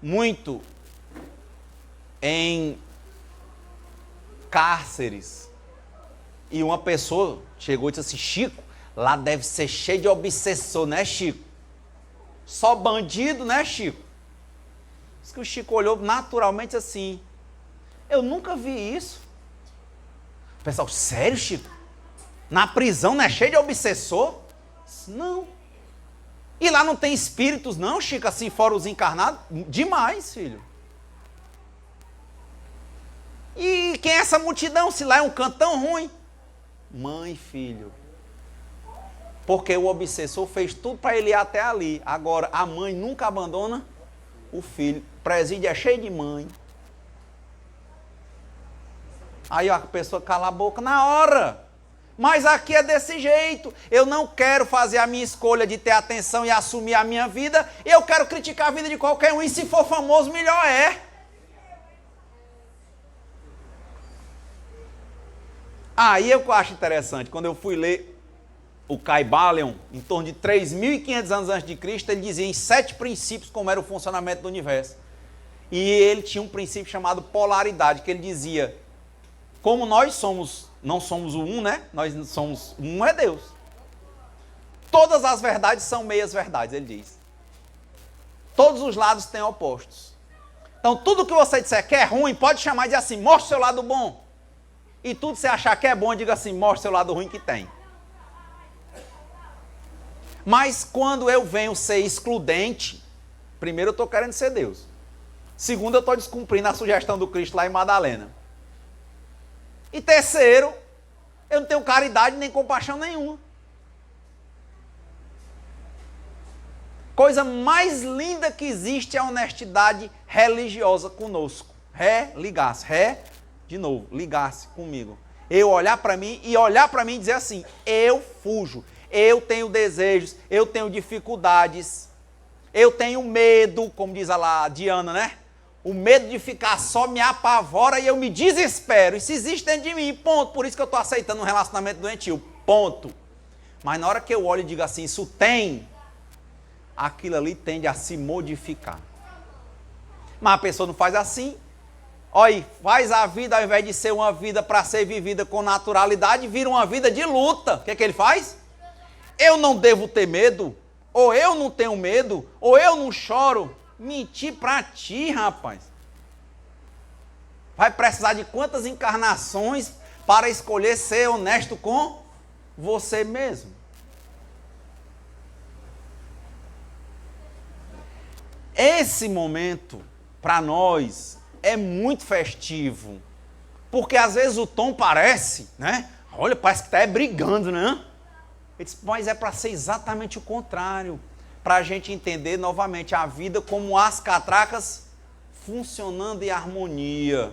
muito em cárceres. E uma pessoa chegou e disse assim, Chico, lá deve ser cheio de obsessor, né, Chico? Só bandido, né, Chico? Diz que o Chico olhou naturalmente assim, eu nunca vi isso. O pessoal, sério, Chico? Na prisão não é cheio de obsessor? Não. E lá não tem espíritos não, Chico, assim, fora os encarnados? Demais, filho. E quem é essa multidão, se lá é um canto tão ruim? Mãe, filho. Porque o obsessor fez tudo para ele ir até ali. Agora, a mãe nunca abandona o filho. presídio é cheio de mãe. Aí a pessoa cala a boca na hora. Mas aqui é desse jeito. Eu não quero fazer a minha escolha de ter atenção e assumir a minha vida. Eu quero criticar a vida de qualquer um. E se for famoso, melhor é. Aí eu acho interessante, quando eu fui ler o Kybalion, em torno de 3.500 anos antes de Cristo, ele dizia em 7 princípios como era o funcionamento do universo. E ele tinha um princípio chamado polaridade, que ele dizia, como nós não somos o um, né? Nós somos um é Deus. Todas as verdades são meias verdades, ele diz. Todos os lados têm opostos. Então tudo que você disser que é ruim, pode chamar e dizer assim, mostra o seu lado bom. E tudo que você achar que é bom, diga assim, mostra o seu lado ruim que tem. Mas quando eu venho ser excludente, primeiro eu estou querendo ser Deus. Segundo, eu estou descumprindo a sugestão do Cristo lá em Madalena. E terceiro, eu não tenho caridade nem compaixão nenhuma. Coisa mais linda que existe é a honestidade religiosa conosco. De novo, ligasse comigo. Eu olhar para mim e dizer assim, eu fujo, eu tenho desejos, eu tenho dificuldades, eu tenho medo, como diz lá a Diana, né? O medo de ficar só me apavora e eu me desespero. Isso existe dentro de mim, ponto. Por isso que eu estou aceitando um relacionamento doentio, ponto. Mas na hora que eu olho e digo assim, isso tem, aquilo ali tende a se modificar. Mas a pessoa não faz assim. Olha, faz a vida, ao invés de ser uma vida para ser vivida com naturalidade, vira uma vida de luta. O que é que ele faz? Eu não devo ter medo, ou eu não tenho medo, ou eu não choro. Mentir para ti, rapaz. Vai precisar de quantas encarnações para escolher ser honesto com você mesmo? Esse momento, para nós, é muito festivo. Porque às vezes o tom parece, né? Olha, parece que está brigando, né? Mas é para ser exatamente o contrário. Para a gente entender novamente a vida como as catracas funcionando em harmonia.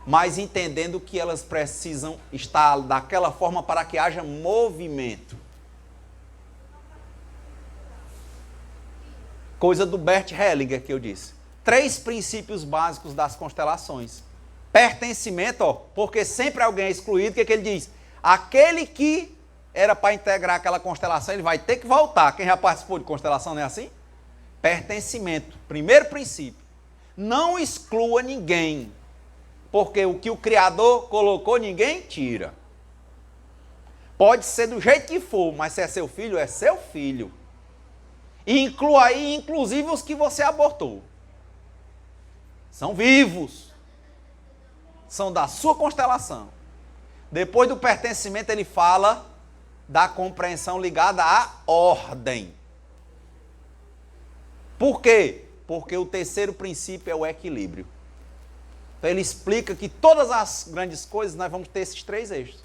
Mas entendendo que elas precisam estar daquela forma para que haja movimento. Coisa do Bert Hellinger que eu disse. 3 princípios básicos das constelações. Pertencimento, porque sempre alguém é excluído. O que ele diz? Aquele que era para integrar aquela constelação, ele vai ter que voltar. Quem já participou de constelação, não é assim? Pertencimento. Primeiro princípio. Não exclua ninguém. Porque o que o Criador colocou, ninguém tira. Pode ser do jeito que for, mas se é seu filho, é seu filho. E inclua aí, inclusive, os que você abortou. São vivos. São da sua constelação. Depois do pertencimento, ele fala da compreensão ligada à ordem. Por quê? Porque o terceiro princípio é o equilíbrio. Então ele explica que todas as grandes coisas nós vamos ter esses 3 eixos.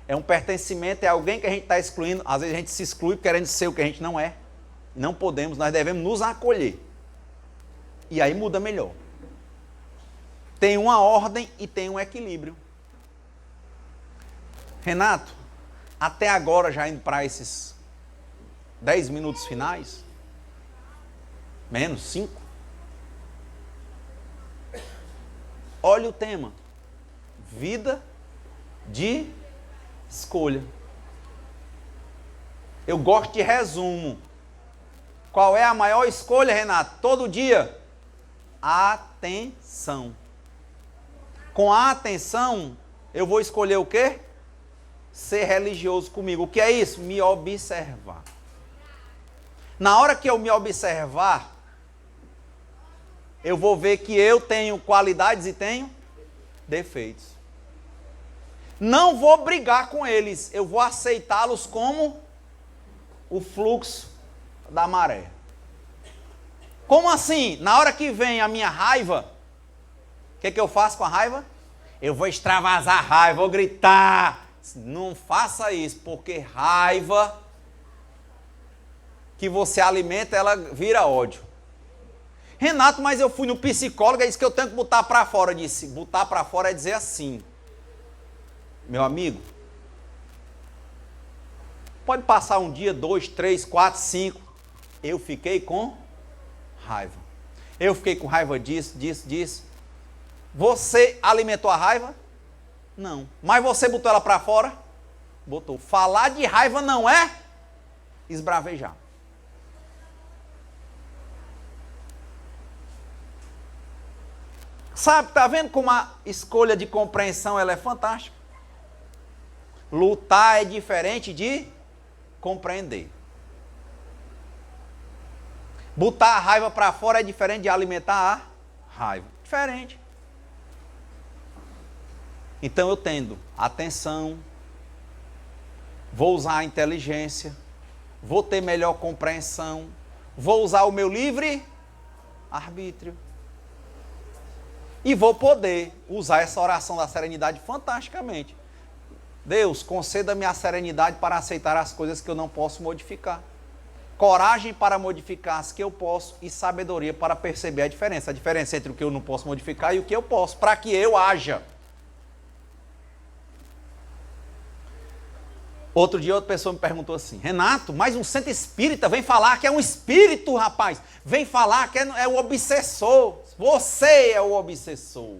É um pertencimento, é alguém que a gente está excluindo. Às vezes a gente se exclui querendo ser o que a gente não é. Não podemos, nós devemos nos acolher. E aí muda melhor. Tem uma ordem e tem um equilíbrio. Renato, até agora, já indo para esses 10 minutos finais, menos 5, olha o tema, vida de escolha. Eu gosto de resumo. Qual é a maior escolha, Renato? Todo dia? Atenção. Com a atenção, eu vou escolher o quê? Ser religioso comigo. O que é isso? Me observar. Na hora que eu me observar, eu vou ver que eu tenho qualidades e tenho defeitos. Não vou brigar com eles, eu vou aceitá-los como o fluxo da maré. Como assim? Na hora que vem a minha raiva, o que eu faço com a raiva? Eu vou extravasar a raiva, vou gritar. Não faça isso, porque raiva que você alimenta, ela vira ódio. Renato, mas eu fui no psicólogo e disse que eu tenho que botar para fora. Eu disse, botar para fora é dizer assim, meu amigo, pode passar um dia, 2, 3, 4, 5. Eu fiquei com raiva. Eu fiquei com raiva disso, disso, disso. Você alimentou a raiva? Não. Mas você botou ela para fora? Botou. Falar de raiva não é esbravejar. Sabe, tá vendo como a escolha de compreensão ela é fantástica? Lutar é diferente de compreender. Botar a raiva para fora é diferente de alimentar a raiva. Diferente. Então eu tendo atenção, vou usar a inteligência, vou ter melhor compreensão, vou usar o meu livre arbítrio. E vou poder usar essa oração da serenidade fantasticamente. Deus, conceda-me a serenidade para aceitar as coisas que eu não posso modificar. Coragem para modificar as que eu posso e sabedoria para perceber a diferença. A diferença entre o que eu não posso modificar e o que eu posso, para que eu haja. Outro dia outra pessoa me perguntou assim, Renato, mas um centro espírita vem falar que é um espírito, rapaz. Vem falar que é o obsessor. Você é o obsessor.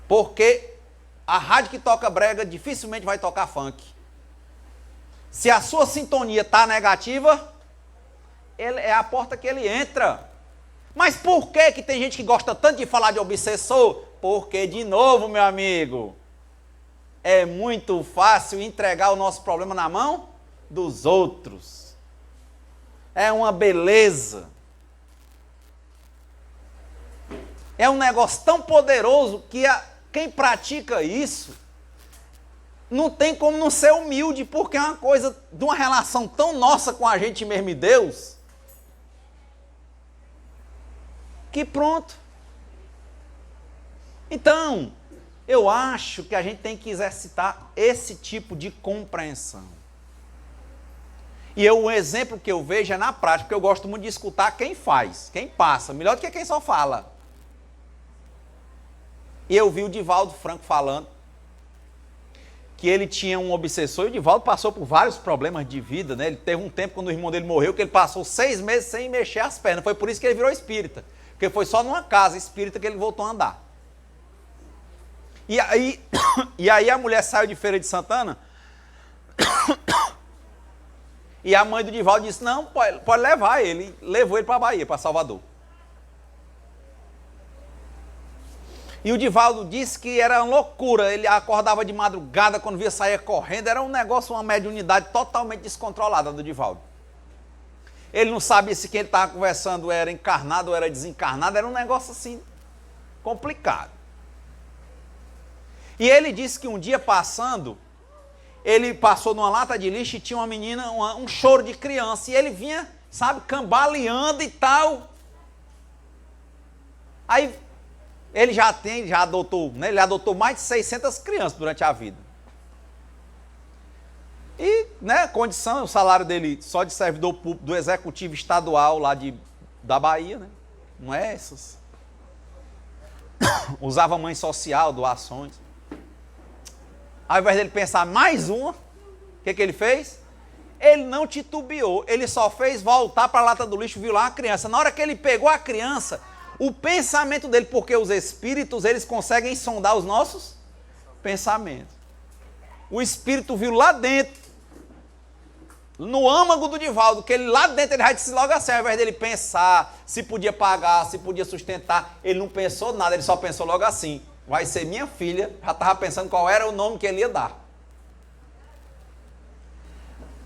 Porque a rádio que toca brega dificilmente vai tocar funk. Se a sua sintonia está negativa, é a porta que ele entra. Mas por que tem gente que gosta tanto de falar de obsessor? Porque, de novo, meu amigo, é muito fácil entregar o nosso problema na mão dos outros. É uma beleza. É um negócio tão poderoso que quem pratica isso não tem como não ser humilde, porque é uma coisa de uma relação tão nossa com a gente mesmo e Deus, que pronto. Então, eu acho que a gente tem que exercitar esse tipo de compreensão. E o exemplo que eu vejo é na prática, porque eu gosto muito de escutar quem faz, quem passa, melhor do que quem só fala. E eu vi o Divaldo Franco falando que ele tinha um obsessor, e o Divaldo passou por vários problemas de vida, né? Ele teve um tempo, quando o irmão dele morreu, que ele passou 6 meses sem mexer as pernas. Foi por isso que ele virou espírita. Porque foi só numa casa espírita que ele voltou a andar. E aí a mulher saiu de Feira de Santana e a mãe do Divaldo disse, não, pode levar ele. Levou ele para a Bahia, para Salvador. E o Divaldo disse que era uma loucura, ele acordava de madrugada, quando via sair correndo, era um negócio, uma mediunidade totalmente descontrolada do Divaldo. Ele não sabia se quem ele estava conversando era encarnado ou era desencarnado, era um negócio assim, complicado. E ele disse que um dia passando, ele passou numa lata de lixo e tinha uma menina, um choro de criança, e ele vinha, sabe, cambaleando e tal. Aí ele já adotou, né? Ele adotou mais de 600 crianças durante a vida. E, né, condição, o salário dele só de servidor público do executivo estadual lá da Bahia, né? Não é essas. Usava mãe social, doações. Ao invés dele pensar mais uma, o que ele fez? Ele não titubeou, ele só fez voltar para a lata do lixo, viu lá uma criança. Na hora que ele pegou a criança, o pensamento dele, porque os espíritos, eles conseguem sondar os nossos pensamentos. O espírito viu lá dentro, no âmago do Divaldo, que ele lá dentro, ele já disse logo assim, ao invés dele pensar se podia pagar, se podia sustentar, ele não pensou nada, ele só pensou logo assim, vai ser minha filha, já estava pensando qual era o nome que ele ia dar.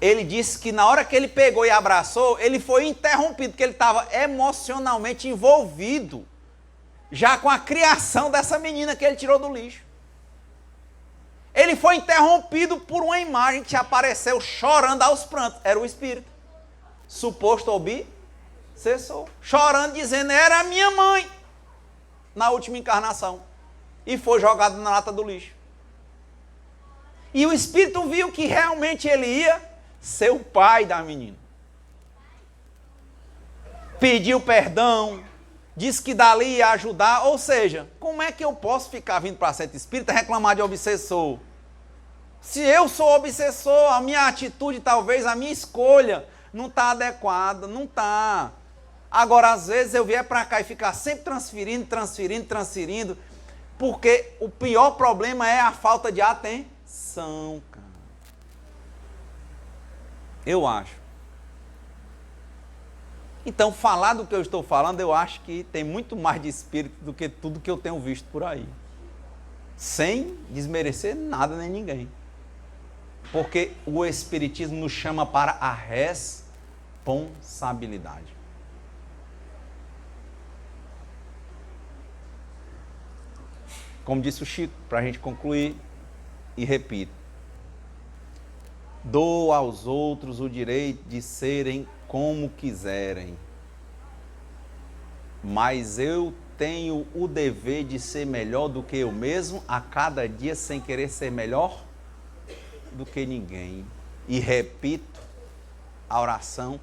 Ele disse que na hora que ele pegou e abraçou, ele foi interrompido, porque ele estava emocionalmente envolvido, já com a criação dessa menina que ele tirou do lixo. Ele foi interrompido por uma imagem que apareceu chorando aos prantos. Era o espírito, suposto obsessor, chorando, dizendo, era a minha mãe, na última encarnação. E foi jogado na lata do lixo. E o espírito viu que realmente ele ia ser o pai da menina. pediu perdão, disse que dali ia ajudar. Ou seja, como é que eu posso ficar vindo para centro espírita reclamar de obsessor? Se eu sou obsessor, a minha atitude, talvez, a minha escolha não está adequada, não está. Agora, às vezes, eu vier para cá e ficar sempre transferindo, porque o pior problema é a falta de atenção, cara. Eu acho. Então, falar do que eu estou falando, eu acho que tem muito mais de espírito do que tudo que eu tenho visto por aí. Sem desmerecer nada nem ninguém. Porque o Espiritismo nos chama para a responsabilidade. Como disse o Chico, para a gente concluir, e repito: dou aos outros o direito de serem como quiserem, mas eu tenho o dever de ser melhor do que eu mesmo a cada dia, sem querer ser melhor do que ninguém. E repito a oração,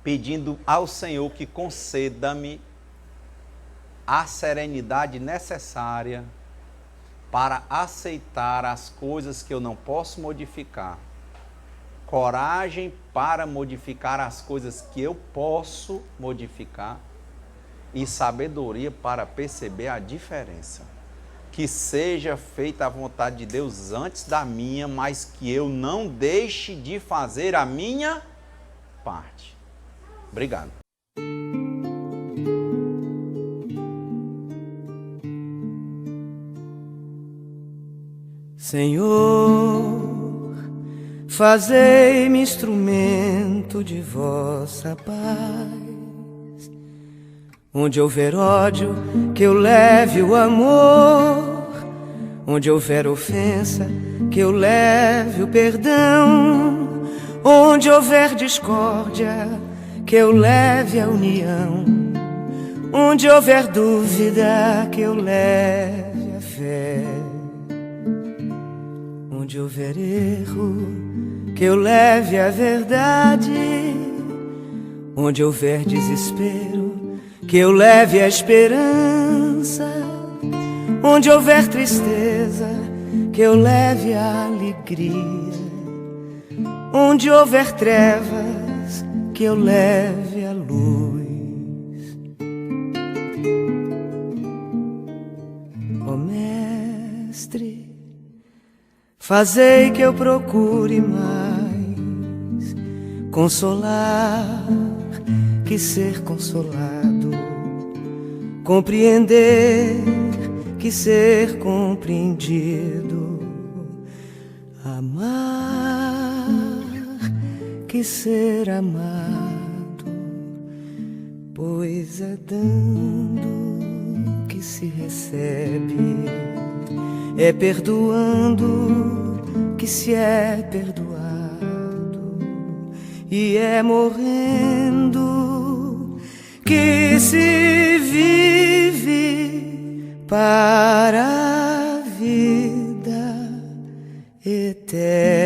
pedindo ao Senhor que conceda-me a serenidade necessária para aceitar as coisas que eu não posso modificar, coragem para modificar as coisas que eu posso modificar e sabedoria para perceber a diferença. Que seja feita a vontade de Deus antes da minha, mas que eu não deixe de fazer a minha parte. Obrigado. Senhor, fazei-me instrumento de vossa paz. Onde houver ódio, que eu leve o amor. Onde houver ofensa, que eu leve o perdão. Onde houver discórdia, que eu leve a união. Onde houver dúvida, que eu leve a fé. Onde houver erro, que eu leve a verdade. Onde houver desespero, que eu leve a esperança. Onde houver tristeza, que eu leve a alegria. Onde houver trevas, que eu leve a luz. Ó Mestre, fazei que eu procure mais consolar que ser consolado, compreender que ser compreendido, amar que ser amado, pois é dando que se recebe, é perdoando que se é perdoado, e é morrendo que se vive para a vida eterna.